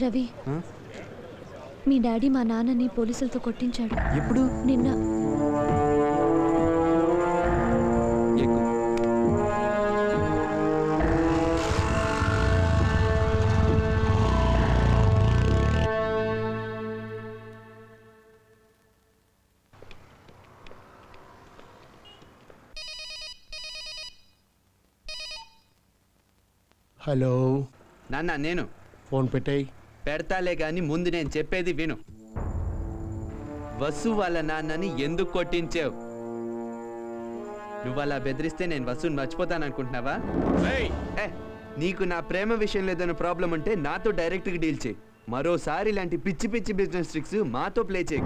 రవి, మీ daddy మా నాన్నని పోలీసులతో కొట్టించాడు. ఎప్పుడు? నిన్న. హలో నాన్న, నేను ఫోన్ పెట్టాయి. పెడతాలే గాని ముందు నేను చెప్పేది విను. వసు వాళ్ళ నాన్నని ఎందుకు కొట్టించావు? నువ్వు అలా బెదిరిస్తే నేను వసుని మర్చిపోతాననుకుంటున్నావా? నీకు నా ప్రేమ విషయం లేదన్న ప్రాబ్లం ఉంటే నాతో డైరెక్ట్గా డీల్ చేయి. మరోసారి ఇలాంటి పిచ్చి పిచ్చి బిజినెస్ ట్రిక్స్ మాతో ప్లే చేయి.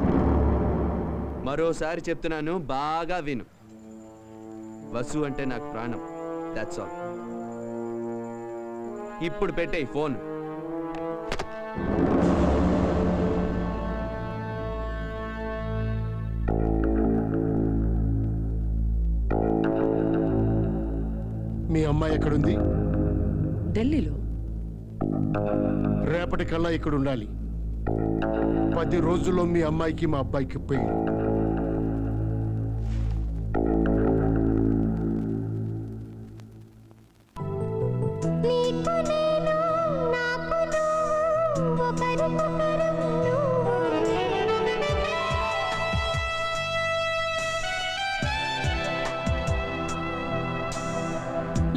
మరోసారి చెప్తున్నాను, బాగా విను. వసు అంటే నాకు ప్రాణం. That's all. ఇప్పుడు పెట్టేయి ఫోన్. మీ అమ్మాయి ఎక్కడుంది? ఢిల్లీలో. రేపటికల్లా ఇక్కడ ఉండాలి. 10 రోజుల్లో మీ అమ్మాయికి మా అబ్బాయికి పెళ్లి.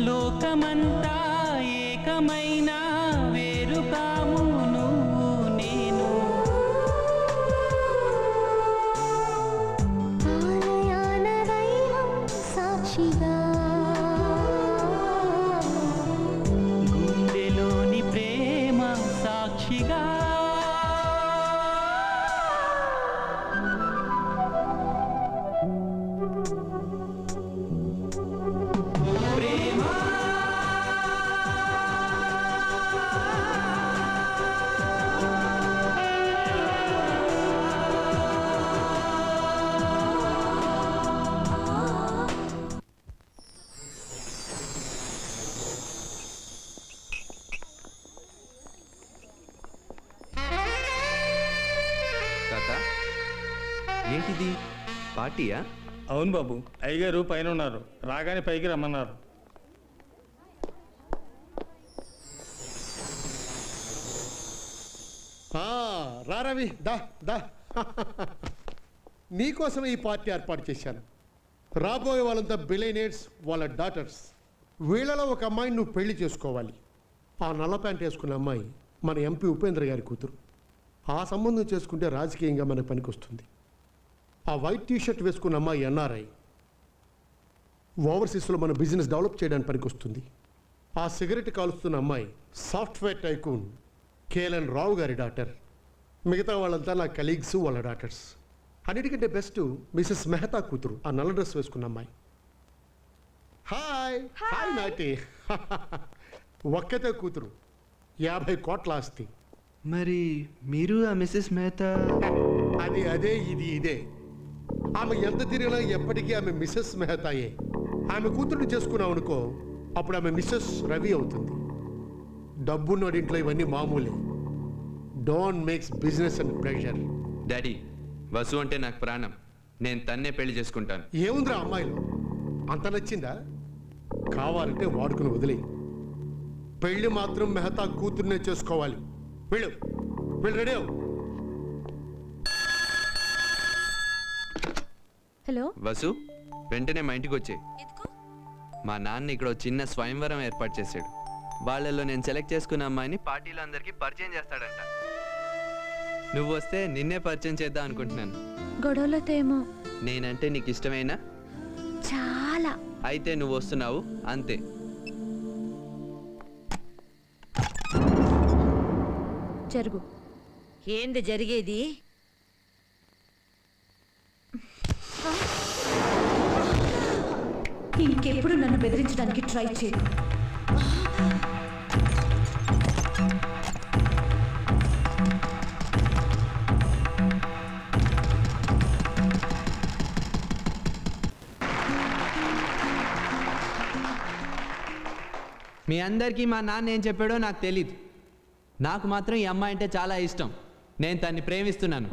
లోకమంతా ఏకమైన వేరు కాము నువ్వు నేను. సాక్షిగా గుండెలోని ప్రేమ సాక్షిగా. ఏంటిది? పార్టీయా? అవును బాబు, అయ్యగారు పైన ఉన్నారు. రాగానే పైకి రమ్మన్నారు. రా రవి, దా దా. నీకోసం ఈ పార్టీ ఏర్పాటు చేశాను. రాబోయే వాళ్ళంతా బిలియనీర్స్, వాళ్ళ డాటర్స్. వీళ్ళలో ఒక అమ్మాయిని నువ్వు పెళ్లి చేసుకోవాలి. ఆ నల్ల ప్యాంట్ వేసుకున్న అమ్మాయి మన ఎంపీ ఉపేంద్ర గారి కూతురు. ఆ సంబంధం చేసుకుంటే రాజకీయంగా మనకు పనికొస్తుంది. ఆ వైట్ టీషర్ట్ వేసుకున్న అమ్మాయి ఎన్ఆర్ఐ. ఓవర్సీస్లో మన బిజినెస్ డెవలప్ చేయడానికి పనికొస్తుంది. ఆ సిగరెట్ కాలుస్తున్న అమ్మాయి సాఫ్ట్వేర్ టైకూన్ కేఎల్ఎన్ రావు గారి డాటర్. మిగతా వాళ్ళంతా నా కలీగ్స్, వాళ్ళ డాటర్స్. అన్నిటికంటే బెస్ట్ మిసెస్ మెహతా కూతురు, ఆ నల్ల డ్రెస్ వేసుకున్న అమ్మాయి. హాయ్ హాయ్ నాటి. ఒక్కతే కూతురు, 50 కోట్ల ఆస్తి. మరి మీరు ఆ మిస్సెస్ మెహతా? అది అదే, ఇది ఇదే. ఆమె ఎంత తిరిగినా ఎప్పటికీ ఆమె మిసెస్ మెహతాయే. ఆమె కూతురుని చేసుకున్నాం అనుకో, అప్పుడు ఆమె మిస్సెస్ రవి అవుతుంది. డబ్బున్నోడి ఇంట్లో ఇవన్నీ మామూలే. Don't makes business and pressure. Daddy, Vasu అంటే నాకు ప్రాణం. నేను తన్నే పెళ్లి చేసుకుంటాను. ఏముందిరా అమ్మాయిలు? అంత నచ్చిందా? కావాలంటే వాడుకుని వదిలే. పెళ్లి మాత్రం మెహతా కూతురునే చేసుకోవాలి. వెళ్ళు, వెళ్ళు, రెడీ అవ్వు. హలో వసు, వెంటనే మా ఇంటికి వచ్చే. మా నాన్న ఇక్కడ చిన్న స్వయంవరం ఏర్పాటు చేశాడు. వాళ్ళల్లో నేను సెలెక్ట్ చేసుకున్న అమ్మాయిని పార్టీలో అందరికీ పరిచయం చేస్తాడంట. నువ్వు వస్తే నిన్నే పరిచయం చేద్దాం అనుకుంటున్నాను. గొడవలతో ఏమో. నేనంటే నీకు ఇష్టమేనా? చాలా. అయితే నువ్వు వస్తున్నావు అంతే. జరుగు. ఏంది జరిగేది? ఇంకెప్పుడు నన్ను బెదిరించడానికి ట్రై చేయి. మీ అందరికీ మా నాన్న ఏం చెప్పాడో నాకు తెలీదు. నాకు మాత్రం ఈ అమ్మాయి అంటే చాలా ఇష్టం. నేను తన్ని ప్రేమిస్తున్నాను.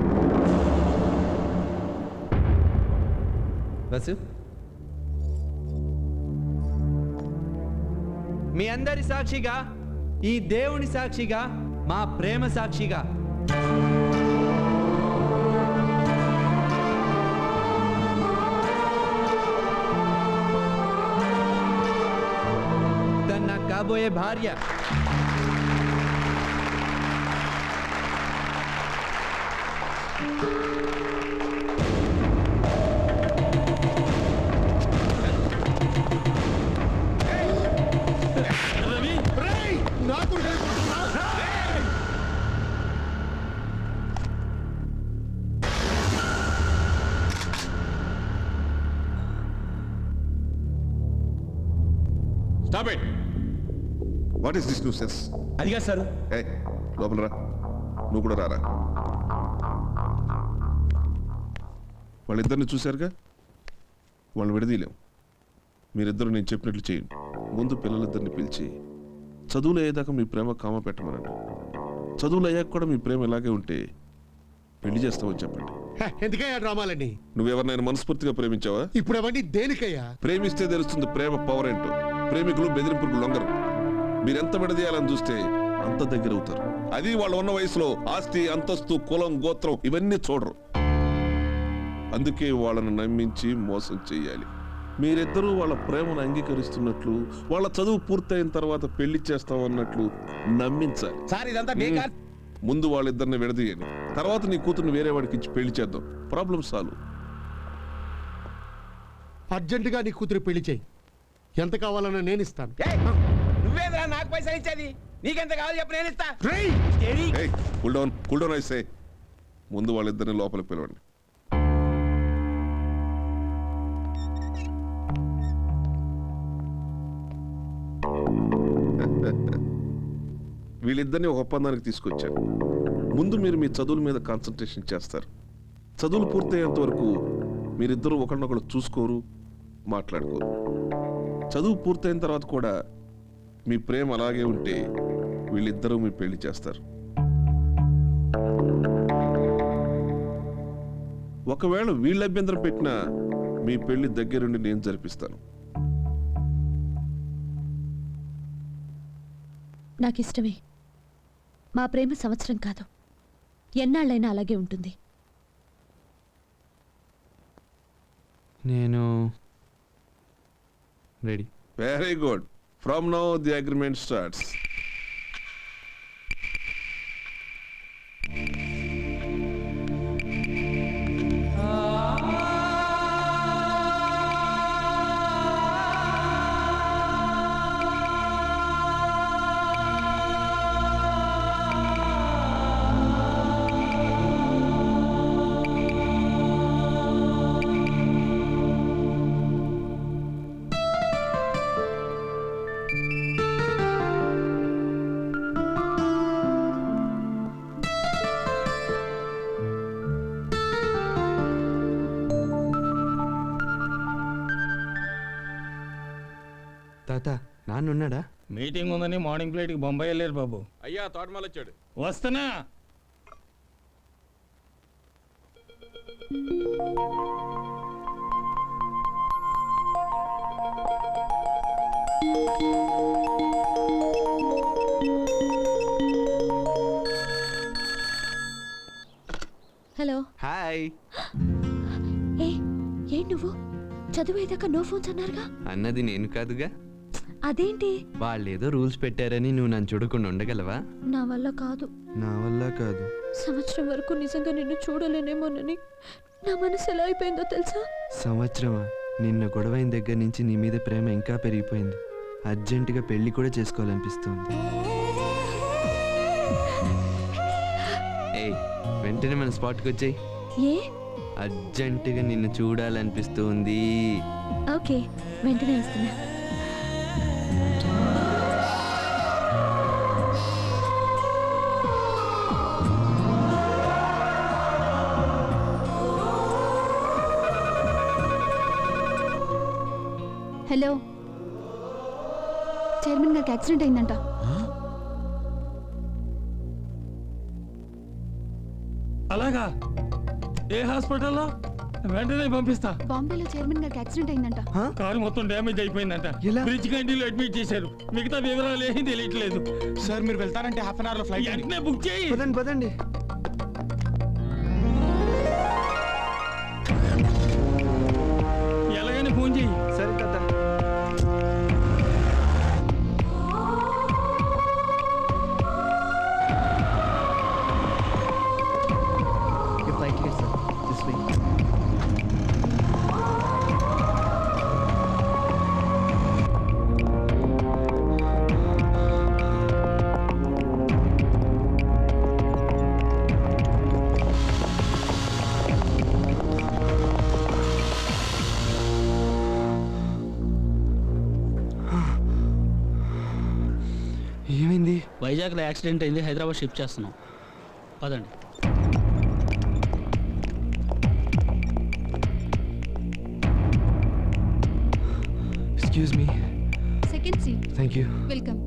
వసు, మీ అందరి సాక్షిగా, ఈ దేవుని సాక్షిగా, మా ప్రేమ సాక్షిగా తన కాబోయే భార్య. నాకు stop it. What is this new sense? అదిగా సార్, ఏ లోపల రా, నువ్వు కూడా రారా. వాళ్ళిద్దరిని చూశారుగా, వాళ్ళు విడదీయలేం. మీరిద్దరు నేను చెప్పినట్లు చేయండి. ముందు పిల్లలిద్దరిని పిలిచి చదువులు అయ్యేదాకా మీ ప్రేమ కామ పెట్టమనండి. చదువులు అయ్యాక కూడా మీ ప్రేమ ఇలాగే ఉంటే పెళ్లి చేస్తామని చెప్పండి. ఎందుకయ్యా డ్రామాలన్నీ? నువ్వెవరినైనా మనస్ఫూర్తిగా ప్రేమించావా? ఇప్పుడు అవన్నీ దేనికయ్యా? ప్రేమిస్తే తెలుస్తుంది ప్రేమ పవర్ ఏంటో. ప్రేమికులు బెదిరింపులకు లొంగరు. మీరెంత విడదీయాలని చూస్తే అంత దగ్గర అవుతారు. అది వాళ్ళు ఉన్న వయసులో ఆస్తి, అంతస్తు, కులం, గోత్రం ఇవన్నీ చూడరు. అందుకే వాళ్ళను నమ్మించి మోసం చెయ్యాలి. మీరిద్దరూ వాళ్ళ ప్రేమను అంగీకరిస్తున్నట్లు, వాళ్ళ చదువు పూర్తయిన తర్వాత పెళ్లి చేస్తామన్నట్లు నమ్మించాలి. సార్ ఇదంతా బేకార్. ముందు వాళ్ళిద్దరిని విడదీయండి. తర్వాత నీ కూతుర్ని వేరే వాడికి ఇచ్చి పెళ్లి చేద్దాం. Problem solve. అర్జెంటుగా నీ కూతురు పెళ్లి చేయి. ఎంత కావాలన్నా నేను ఇస్తాను. నువ్వేదా నాకు పైసలు ఇచ్చేది? నీకెంత కావాలి చెప్పు, నేను ఇస్తా. కూల్ డౌన్ ఐసే. ముందు వాళ్ళిద్దరిని లోపలికి పిలవండి. వీళ్ళిద్దరిని ఒక ఒప్పందానికి తీసుకొచ్చారు. ముందు మీరు మీ చదువుల మీద కాన్సన్ట్రేషన్ చేస్తారు. చదువులు పూర్తయ్యేంత వరకు మీరిద్దరూ ఒకరినొకరు చూసుకోరు, మాట్లాడుకోరు. చదువు పూర్తయిన తర్వాత కూడా మీ ప్రేమ అలాగే ఉంటే వీళ్ళిద్దరూ మీ పెళ్లి చేస్తారు. ఒకవేళ వీళ్ళ అభ్యంతరం పెట్టినా మీ పెళ్లి దగ్గరుండి నేను జరిపిస్తాను. నాకు ఇష్టమే. మా ప్రేమ సంవత్సరం కాదు, ఎన్నాళ్ళైనా అలాగే ఉంటుంది. నేను ready. Very good. From now the agreement starts. తాత, నాన్నున్నాడా? మీటింగ్ ఉందని మార్నింగ్ ఫ్లైట్కి బొంబాయి వెళ్ళారు బాబు. అయ్యా తోటమాల వచ్చాడు. వస్తున్నా. హలో. హాయ్. ఏ నువ్వు చదువేదాకా నో ఫోన్స్ అన్నారుగా? అన్నది నేను కాదుగా. అదేంటి? వాళ్ళు ఏదో రూల్స్ పెట్టారని నువ్వు నన్ను చూడకుండా ఉండగలవా? నా వల్ల కాదు. నా వల్ల కాదు. సంవత్సరం వరకు నిజంగా నిన్ను చూడలేనేమోనని నా మనసు ఎలా అయిపోయిందో తెలుసా? సంవత్సరమా? నిన్న గొడవైన దగ్గర నుంచి నీ మీద ప్రేమ ఇంకా పెరిగిపోయింది. అర్జెంటుగా పెళ్లి కూడా చేసుకోవాలనిపిస్తుంది. ఏయ్, వెంటనే మన స్పాట్కి వచ్చేయి. ఏ? అర్జెంటుగా నిన్ను చూడాలనిపిస్తుంది. ఓకే, వెంటనే వస్తున్నా. హలో, చైర్మన్ గారికి యాక్సిడెంట్ అయిందంట. అలాగా ఏ హాస్పిటల్లో? వెంటనే పంపిస్తా. బాంబేలో చైర్మన్ గారికి యాక్సిడెంట్ అయిందంట. కారు మొత్తం డ్యామేజ్ అయిపోయిందంట. ఎలా? బ్రిడ్జ్ కంట్రీలో అడ్మిట్ చేశారు. మిగతా వివరాలు ఏమీ తెలియట్లేదు. సార్ మీరు వెళ్తారంటే హాఫ్ అన్ అవర్ లో ఫ్లైట్ వెంటనే బుక్ చేయి. పదండి పదండి. ఎలాగైనా ఫోన్ చేయి. సరే తాత. ఏమైంది? వైజాగ్లో యాక్సిడెంట్ అయింది, హైదరాబాద్ షిఫ్ట్ చేస్తున్నాం. పదండి. Excuse me. Second seat. Thank you. Welcome.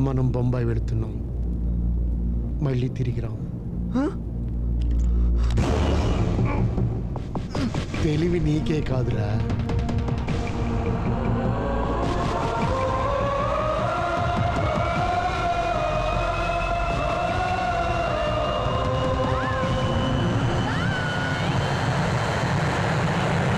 మనం బొంబాయి వెళుతున్నాం, మళ్ళీ తిరిగి రాం. తెలివి నీకే కాదురా,